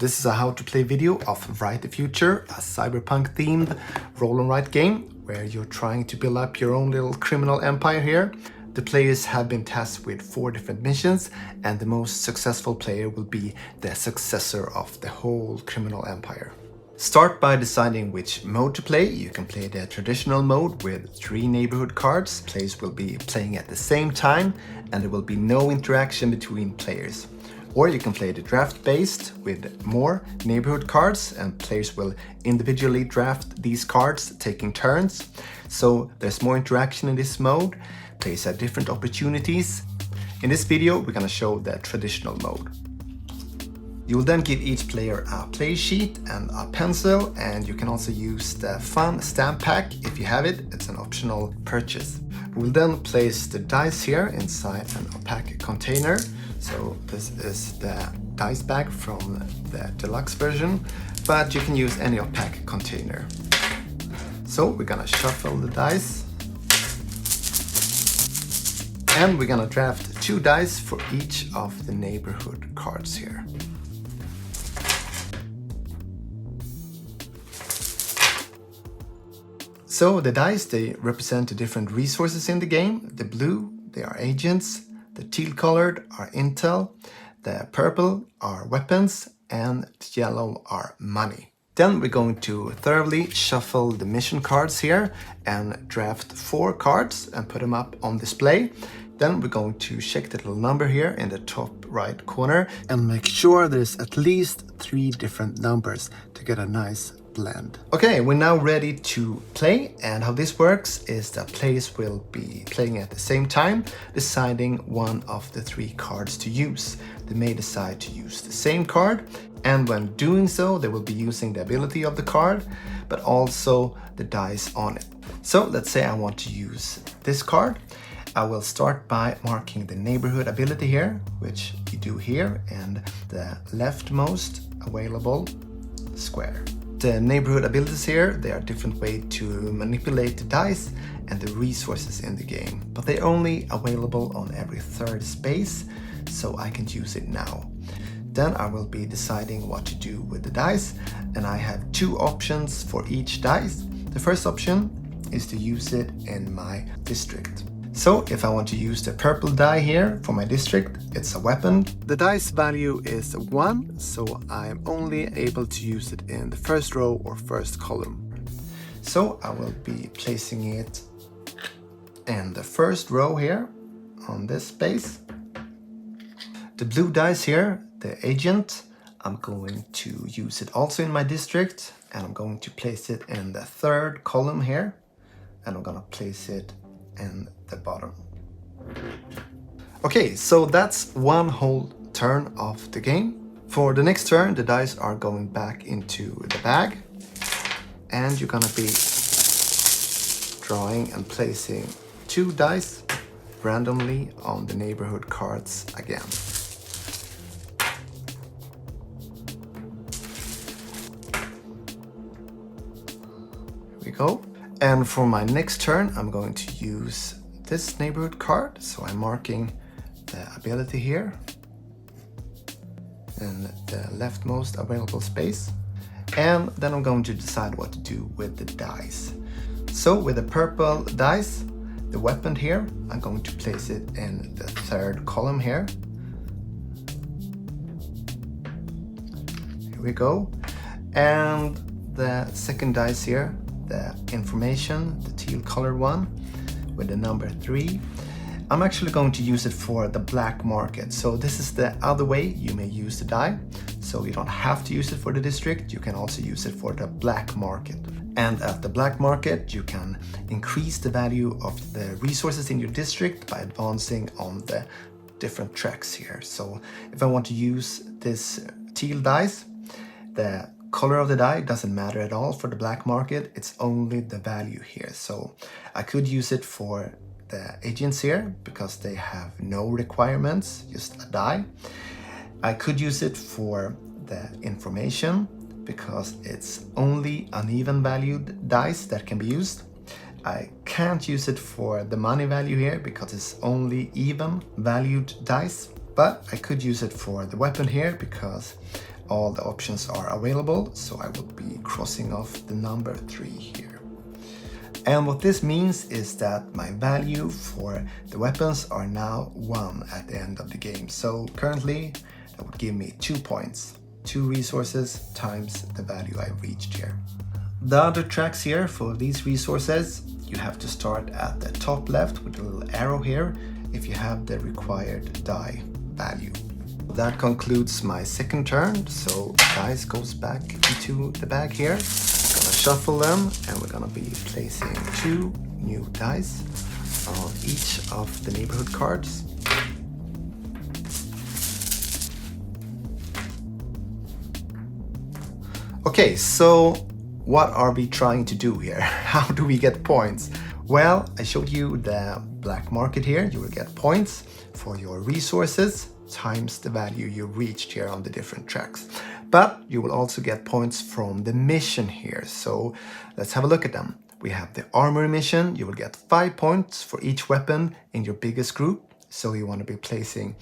This is a how to play video of Write the Future, a cyberpunk themed roll and write game where you're trying to build up your own little criminal empire here. The players have been tasked with 4 different missions, and the most successful player will be the successor of the whole criminal empire. Start by deciding which mode to play. You can play the traditional mode with 3 neighborhood cards. Players will be playing at the same time and there will be no interaction between players. Or you can play the draft-based with more neighborhood cards, and players will individually draft these cards, taking turns. So there's more interaction in this mode. Players have different opportunities. In this video, we're going to show the traditional mode. You will then give each player a play sheet and a pencil, and you can also use the fun stamp pack if you have it. It's an optional purchase. We'll then place the dice here inside an opaque container. So this is the dice bag from the deluxe version, but you can use any opaque container. So we're gonna shuffle the dice. And we're gonna draft 2 dice for each of the neighborhood cards here. So the dice, they represent the different resources in the game. The blue, they are agents. The teal colored are intel, the purple are weapons, and the yellow are money. Then we're going to thoroughly shuffle the mission cards here and draft 4 cards and put them up on display. Then we're going to check the little number here in the top right corner and make sure there's at least 3 different numbers to get a nice blend. Okay, we're now ready to play, and how this works is that players will be playing at the same time, deciding one of the 3 cards to use. They may decide to use the same card, and when doing so, they will be using the ability of the card, but also the dice on it. So let's say I want to use this card. I will start by marking the neighborhood ability here, which you do here, and the leftmost available square. The neighborhood abilities here, they are different ways to manipulate the dice and the resources in the game, but they're only available on every 3rd space, so I can use it now. Then I will be deciding what to do with the dice, and I have 2 options for each dice. The first option is to use it in my district. So if I want to use the purple die here for my district, it's a weapon. The dice value is 1, so I'm only able to use it in the 1st row or 1st column. So I will be placing it in the 1st row here on this space. The blue dice here, the agent, I'm going to use it also in my district, and I'm going to place it in the 3rd column here, and I'm gonna place it in the bottom. Okay, so that's one whole turn of the game. For the next turn, the dice are going back into the bag, and you're gonna be drawing and placing 2 dice randomly on the neighborhood cards again. Here we go. And for my next turn, I'm going to use this neighborhood card. So I'm marking the ability here in the leftmost available space. And then I'm going to decide what to do with the dice. So with the purple dice, the weapon here, I'm going to place it in the 3rd column here. Here we go. And the second dice here, the information, the teal colored one with the number 3. I'm actually going to use it for the black market. So this is the other way you may use the die. So you don't have to use it for the district. You can also use it for the black market. And at the black market, you can increase the value of the resources in your district by advancing on the different tracks here. So if I want to use this teal dice, the color of the die doesn't matter at all for the black market, it's only the value here. So I could use it for the agents here because they have no requirements, just a die. I could use it for the information because it's only uneven valued dice that can be used. I can't use it for the money value here because it's only even valued dice, but I could use it for the weapon here because all the options are available, so I will be crossing off the number 3 here. And what this means is that my value for the weapons are now 1 at the end of the game. So currently that would give me 2 points. 2 resources times the value I reached here. The other tracks here for these resources, you have to start at the top left with a little arrow here if you have the required die value. That concludes my second turn, so dice goes back into the bag here. I'm gonna shuffle them and we're gonna be placing 2 new dice on each of the neighborhood cards. Okay, so what are we trying to do here? How do we get points? Well, I showed you the black market here. You will get points for your resources times the value you reached here on the different tracks. But you will also get points from the mission here. So let's have a look at them. We have the armory mission. You will get 5 points for each weapon in your biggest group. So you want to be placing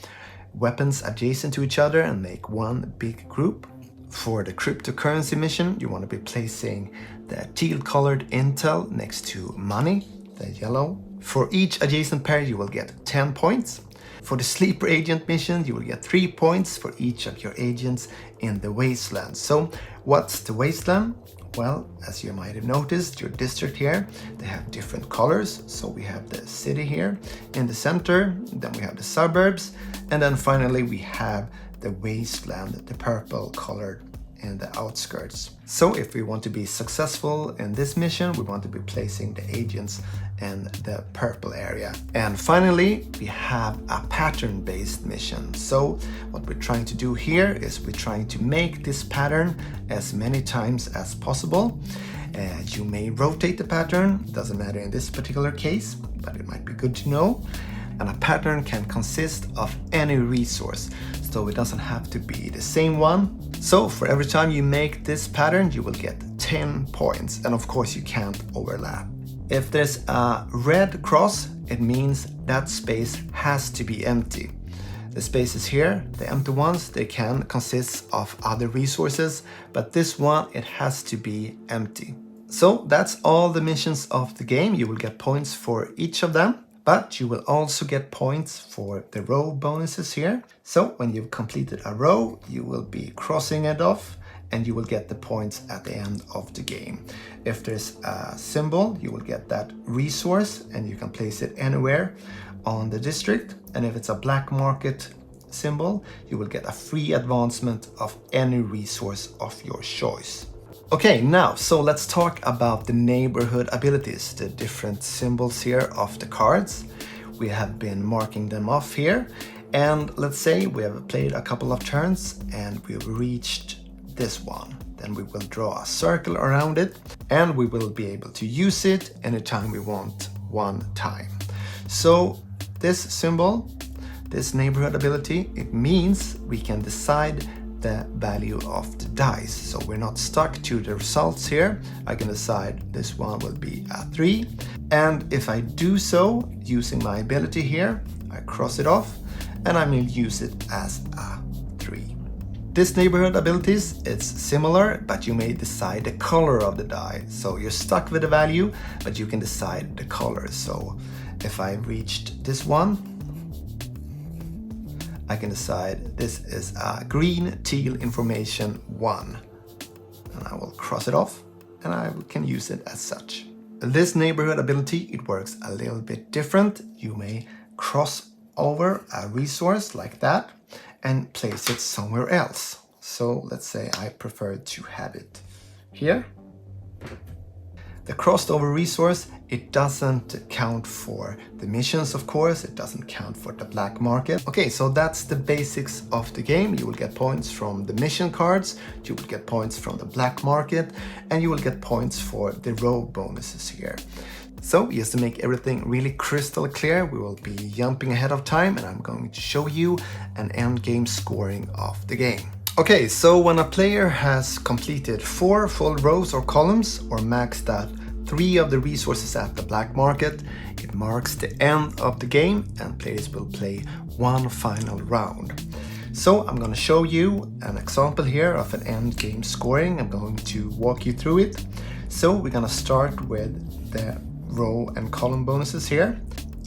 weapons adjacent to each other and make one big group. For the cryptocurrency mission, you want to be placing the teal-colored intel next to money, the yellow. For each adjacent pair, you will get 10 points. For the sleeper agent mission, you will get 3 points for each of your agents in the wasteland. So what's the wasteland? Well, as you might have noticed, your district here, they have different colors. So we have the city here in the center, then we have the suburbs, and then finally we have the wasteland, the purple colored in the outskirts. So if we want to be successful in this mission, we want to be placing the agents in the purple area. And finally, we have a pattern-based mission. So what we're trying to do here is we're trying to make this pattern as many times as possible. You may rotate the pattern, doesn't matter in this particular case, but it might be good to know. And a pattern can consist of any resource, so it doesn't have to be the same one. So for every time you make this pattern, you will get 10 points, and of course you can't overlap. If there's a red cross, it means that space has to be empty. The spaces here, the empty ones, they can consist of other resources, but this one, it has to be empty. So that's all the missions of the game. You will get points for each of them. But you will also get points for the row bonuses here. So when you've completed a row, you will be crossing it off and you will get the points at the end of the game. If there's a symbol, you will get that resource and you can place it anywhere on the district. And if it's a black market symbol, you will get a free advancement of any resource of your choice. Okay, now, so let's talk about the neighborhood abilities, the different symbols here of the cards. We have been marking them off here, and let's say we have played a couple of turns and we've reached this one. Then we will draw a circle around it and we will be able to use it anytime we want, one time. So this symbol, this neighborhood ability, it means we can decide the value of the dice. So we're not stuck to the results here. I can decide this one will be a 3. And if I do so using my ability here, I cross it off and I will use it as a 3. This neighborhood abilities, it's similar, but you may decide the color of the die. So you're stuck with the value, but you can decide the color. So if I reached this one, I can decide this is a green teal information 1 and I will cross it off and I can use it as such. This neighborhood ability, it works a little bit different. You may cross over a resource like that and place it somewhere else. So let's say I prefer to have it here. The crossed over resource, it doesn't count for the missions, of course. It doesn't count for the black market. Okay, so that's the basics of the game. You will get points from the mission cards, you will get points from the black market, and you will get points for the row bonuses here. So just to make everything really crystal clear, we will be jumping ahead of time and I'm going to show you an end game scoring of the game. Okay, so when a player has completed 4 full rows or columns or maxed out 3 of the resources at the black market, it marks the end of the game and players will play one final round. So I'm going to show you an example here of an end game scoring. I'm going to walk you through it. So we're going to start with the row and column bonuses here.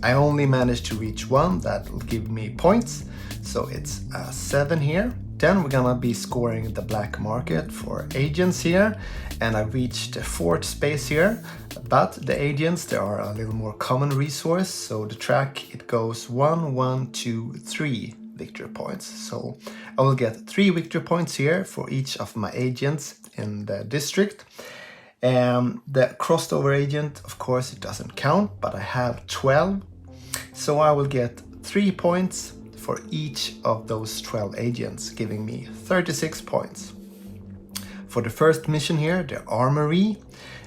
I only managed to reach one that will give me points. So it's 7 here. Then we're gonna be scoring the black market for agents here, and I reached the 4th space here. But the agents, they are a little more common resource, so the track, it goes 1, 1, 2, 3 victory points. So I will get 3 victory points here for each of my agents in the district. The crossed over agent, of course, it doesn't count, but I have 12, so I will get 3 points for each of those 12 agents, giving me 36 points. For the first mission here, the armory,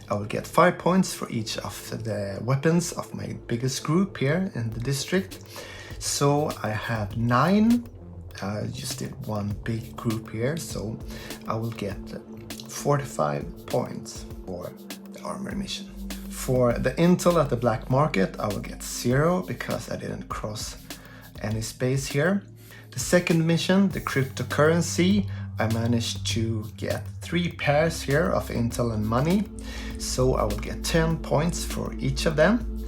I will get 5 points for each of the weapons of my biggest group here in the district. So I have 9. I just did one big group here, so I will get 45 points for the armory mission. For the intel at the black market, I will get 0 because I didn't cross any space here. The second mission, the cryptocurrency, I managed to get 3 pairs here of intel and money, so I will get 10 points for each of them,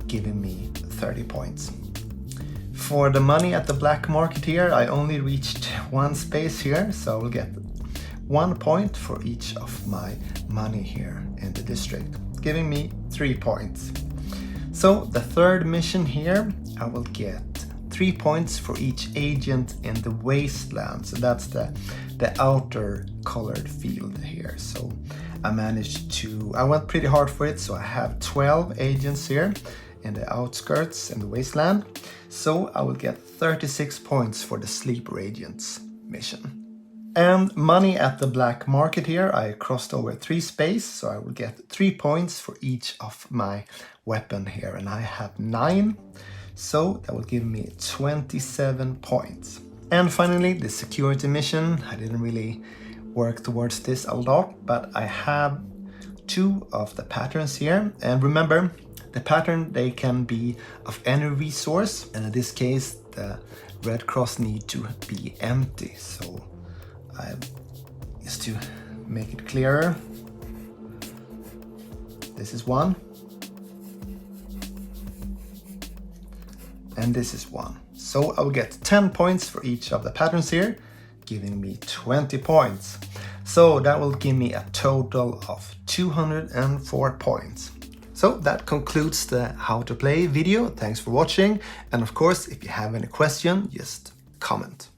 giving me 30 points. For the money at the black market here, I only reached 1 space here, so I will get 1 point for each of my money here in the district, giving me 3 points. So the third mission here, I will get 3 points for each agent in the wasteland. So that's the outer colored field here. So I went pretty hard for it. So I have 12 agents here in the outskirts in the wasteland. So I will get 36 points for the sleeper agents mission. And money at the black market here, I crossed over 3 space. So I will get 3 points for each of my weapon here. And I have 9. So that will give me 27 points. And finally, the security mission. I didn't really work towards this a lot, but I have 2 of the patterns here. And remember, the pattern, they can be of any resource. And in this case, the red cross need to be empty. So just to make it clearer, this is 1. And this is 1. So I will get 10 points for each of the patterns here, giving me 20 points. So that will give me a total of 204 points. So that concludes the how to play video. Thanks for watching. And of course, if you have any question, just comment.